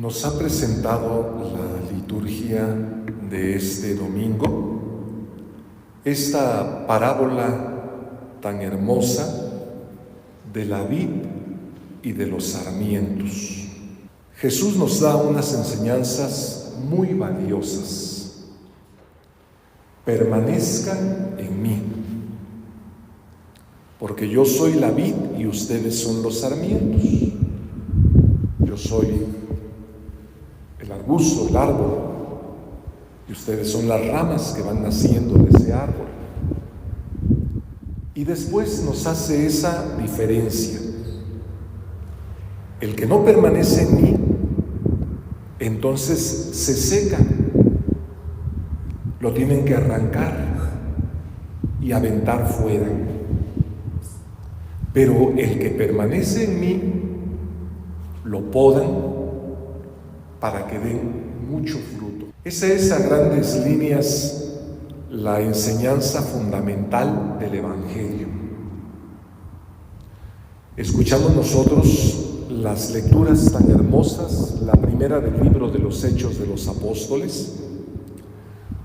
Nos ha presentado la liturgia de este domingo, esta parábola tan hermosa de la vid y de los sarmientos. Jesús nos da unas enseñanzas muy valiosas. Permanezcan en mí, porque yo soy la vid y ustedes son los sarmientos. Yo soy el arbusto, el árbol, y ustedes son las ramas que van naciendo de ese árbol. Y después nos hace esa diferencia. El que no permanece en mí, entonces se seca. Lo tienen que arrancar y aventar fuera. Pero el que permanece en mí, lo podan para que den mucho fruto. Esa es a grandes líneas la enseñanza fundamental del Evangelio. Escuchamos nosotros las lecturas tan hermosas, la primera del libro de los Hechos de los Apóstoles,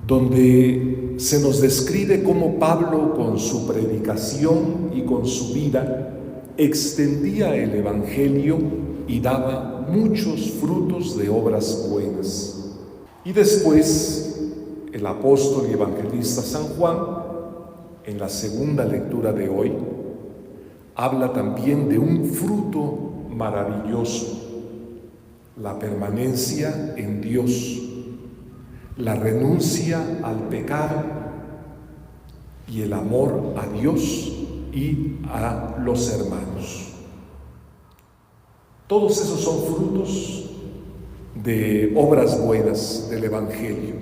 donde se nos describe cómo Pablo, con su predicación y con su vida, extendía el Evangelio y daba muchos frutos de obras buenas. Y después, el apóstol y evangelista San Juan, en la segunda lectura de hoy, habla también de un fruto maravilloso: la permanencia en Dios, la renuncia al pecado y el amor a Dios y a los hermanos. Todos esos son frutos de obras buenas del Evangelio.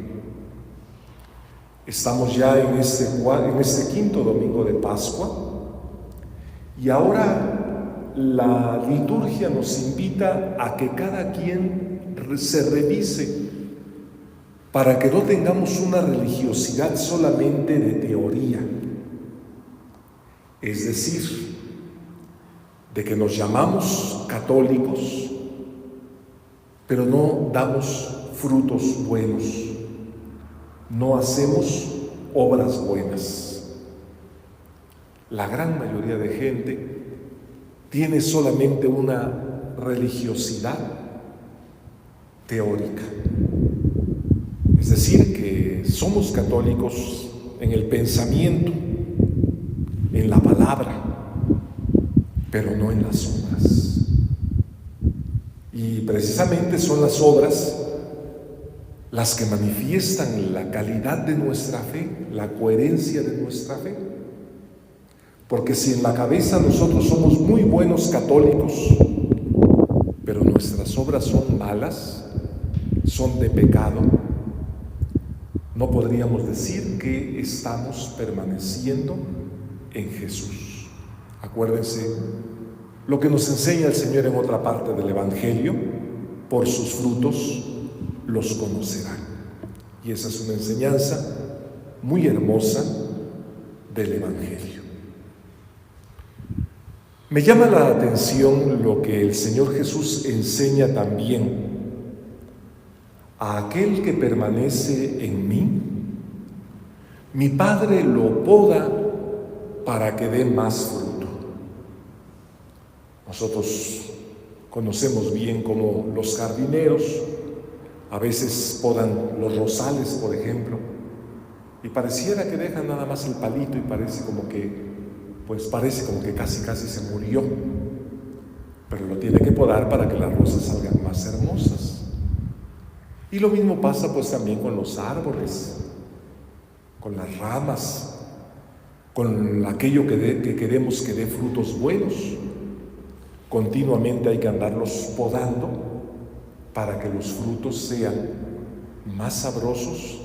Estamos ya en este quinto domingo de Pascua, y ahora la liturgia nos invita a que cada quien se revise, para que no tengamos una religiosidad solamente de teoría, es decir, de que nos llamamos católicos, pero no damos frutos buenos, no hacemos obras buenas. La gran mayoría de gente tiene solamente una religiosidad teórica, es decir, que somos católicos en el pensamiento, en la palabra, pero no en las obras. Y precisamente son las obras las que manifiestan la calidad de nuestra fe, la coherencia de nuestra fe. Porque si en la cabeza nosotros somos muy buenos católicos, pero nuestras obras son malas, son de pecado, no podríamos decir que estamos permaneciendo en Jesús. Acuérdense lo que nos enseña el Señor en otra parte del Evangelio: por sus frutos los conocerán. Y esa es una enseñanza muy hermosa del Evangelio. Me llama la atención lo que el Señor Jesús enseña también: a aquel que permanece en mí, mi Padre lo poda para que dé más fruto. Nosotros conocemos bien cómo los jardineros a veces podan los rosales, por ejemplo, y pareciera que dejan nada más el palito y parece como que casi se murió, pero lo tiene que podar para que las rosas salgan más hermosas. Y lo mismo pasa pues también con los árboles, con las ramas, con aquello que queremos que dé frutos buenos. Continuamente hay que andarlos podando para que los frutos sean más sabrosos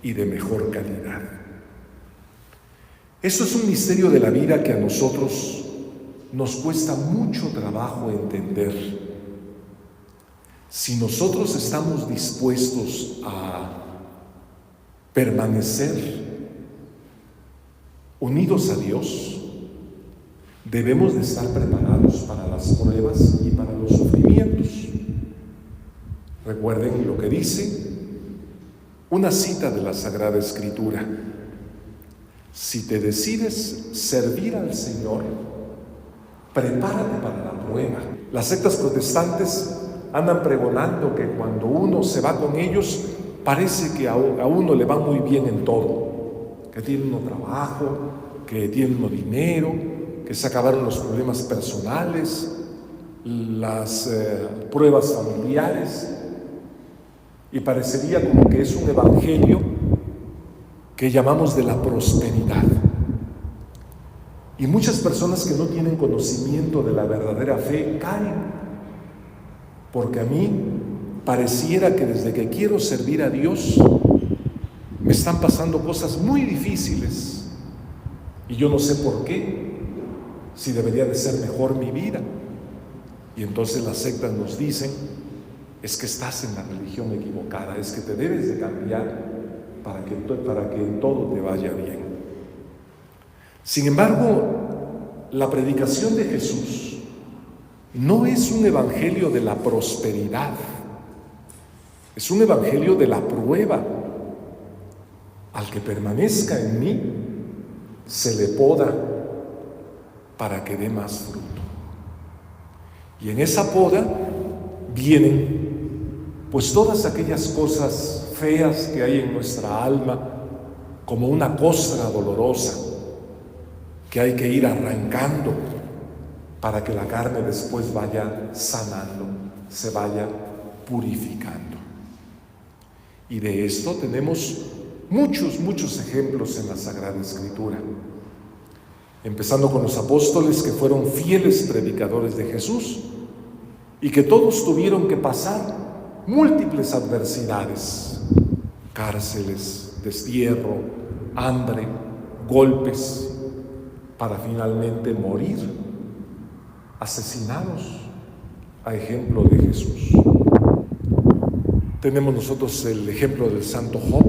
y de mejor calidad. Esto es un misterio de la vida que a nosotros nos cuesta mucho trabajo entender. Si nosotros estamos dispuestos a permanecer unidos a Dios, debemos de estar preparados para las pruebas y para los sufrimientos. Recuerden lo que dice una cita de la Sagrada Escritura: si te decides servir al Señor, prepárate para la prueba. Las sectas protestantes andan pregonando que cuando uno se va con ellos, parece que a uno le va muy bien en todo, que tiene uno trabajo, que tiene uno dinero, que se acabaron los problemas personales, las pruebas familiares, y parecería como que es un evangelio que llamamos de la prosperidad. Y muchas personas que no tienen conocimiento de la verdadera fe caen, porque a mí pareciera que desde que quiero servir a Dios me están pasando cosas muy difíciles y yo no sé por qué, si debería de ser mejor mi vida. Y entonces las sectas nos dicen: es que estás en la religión equivocada, es que te debes de cambiar para que en todo te vaya bien. Sin embargo, la predicación de Jesús no es un evangelio de la prosperidad, es un evangelio de la prueba. Al que permanezca en mí, se le poda para que dé más fruto. Y en esa poda vienen pues todas aquellas cosas feas que hay en nuestra alma, como una costra dolorosa que hay que ir arrancando para que la carne después vaya sanando, se vaya purificando. Y de esto tenemos muchos ejemplos en la Sagrada Escritura, empezando con los apóstoles, que fueron fieles predicadores de Jesús y que todos tuvieron que pasar múltiples adversidades: cárceles, destierro, hambre, golpes, para finalmente morir asesinados a ejemplo de Jesús. Tenemos nosotros el ejemplo del santo Job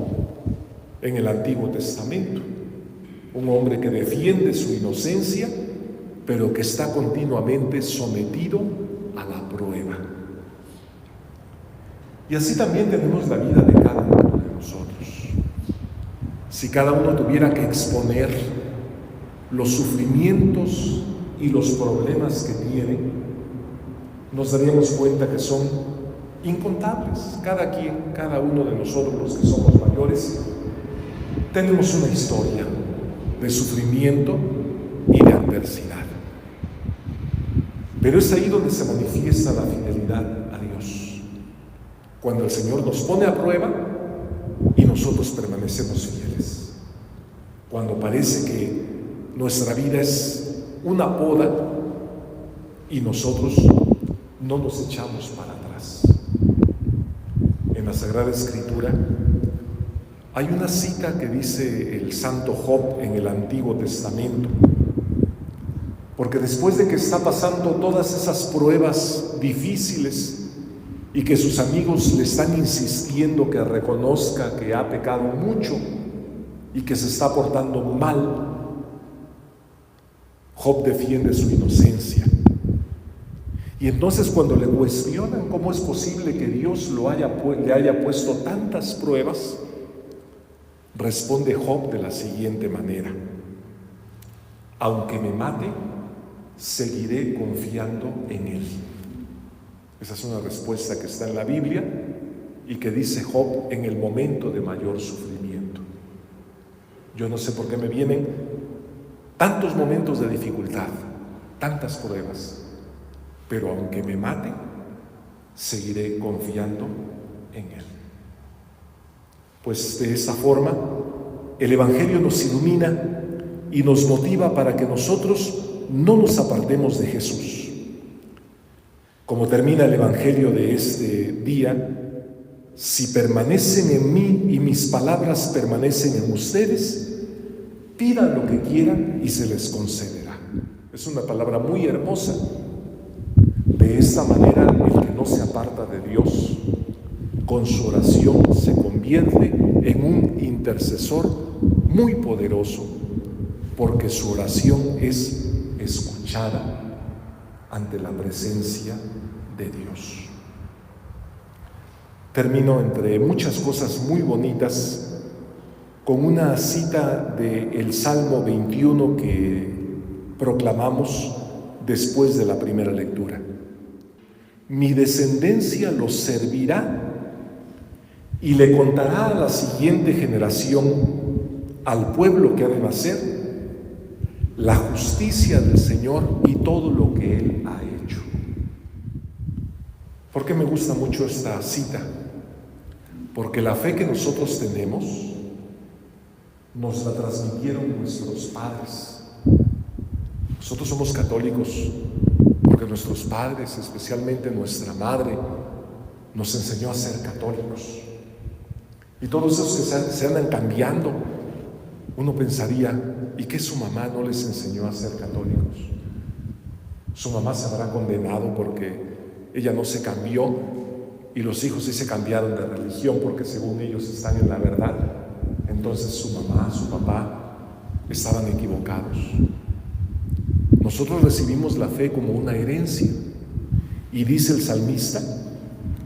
en el Antiguo Testamento, un hombre que defiende su inocencia, pero que está continuamente sometido a la prueba. Y así también tenemos la vida de cada uno de nosotros. Si cada uno tuviera que exponer los sufrimientos y los problemas que tiene, nos daríamos cuenta que son incontables. Cada uno de nosotros, los que somos mayores, tenemos una historia de sufrimiento y de adversidad. Pero es ahí donde se manifiesta la fidelidad a Dios, cuando el Señor nos pone a prueba y nosotros permanecemos fieles. Cuando parece que nuestra vida es una poda y nosotros no nos echamos para atrás. En la Sagrada Escritura hay una cita que dice el santo Job en el Antiguo Testamento, porque después de que está pasando todas esas pruebas difíciles y que sus amigos le están insistiendo que reconozca que ha pecado mucho y que se está portando mal, Job defiende su inocencia. Y entonces, cuando le cuestionan cómo es posible que Dios le haya puesto tantas pruebas, responde Job de la siguiente manera: aunque me mate, seguiré confiando en Él. Esa es una respuesta que está en la Biblia y que dice Job en el momento de mayor sufrimiento. Yo no sé por qué me vienen tantos momentos de dificultad, tantas pruebas, pero aunque me mate, seguiré confiando en Él. Pues de esa forma, el Evangelio nos ilumina y nos motiva para que nosotros no nos apartemos de Jesús. Como termina el Evangelio de este día: si permanecen en mí y mis palabras permanecen en ustedes, pidan lo que quieran y se les concederá. Es una palabra muy hermosa. De esta manera, el que no se aparta de Dios, con su oración se convierte en un intercesor muy poderoso, porque su oración es escuchada ante la presencia de Dios. Termino, entre muchas cosas muy bonitas, con una cita del Salmo 21 que proclamamos después de la primera lectura. Mi descendencia los servirá y le contará a la siguiente generación, al pueblo que ha de nacer, la justicia del Señor y todo lo que Él ha hecho. ¿Por qué me gusta mucho esta cita? Porque la fe que nosotros tenemos nos la transmitieron nuestros padres. Nosotros somos católicos porque nuestros padres, especialmente nuestra madre, nos enseñó a ser católicos. Y todos esos que se andan cambiando, uno pensaría, ¿y qué su mamá no les enseñó a ser católicos? Su mamá se habrá condenado porque ella no se cambió y los hijos sí se cambiaron de religión porque según ellos están en la verdad. Entonces su mamá, su papá estaban equivocados. Nosotros recibimos la fe como una herencia y dice el salmista,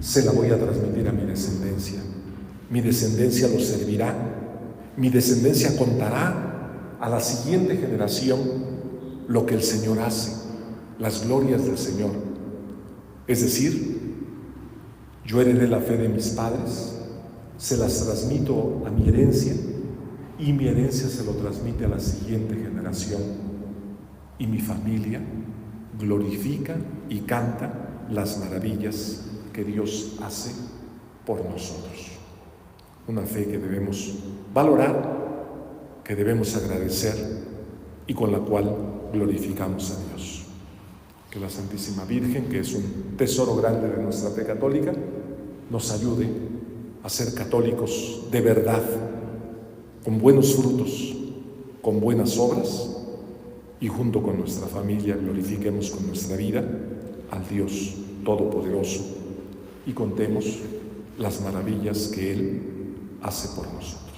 se la voy a transmitir a mi descendencia. Mi descendencia los servirá, mi descendencia contará a la siguiente generación lo que el Señor hace, las glorias del Señor. Es decir, yo heredé la fe de mis padres, se las transmito a mi herencia y mi herencia se lo transmite a la siguiente generación. Y mi familia glorifica y canta las maravillas que Dios hace por nosotros. Una fe que debemos valorar, que debemos agradecer y con la cual glorificamos a Dios. Que la Santísima Virgen, que es un tesoro grande de nuestra fe católica, nos ayude a ser católicos de verdad, con buenos frutos, con buenas obras, y junto con nuestra familia glorifiquemos con nuestra vida al Dios Todopoderoso y contemos las maravillas que Él hace por nosotros.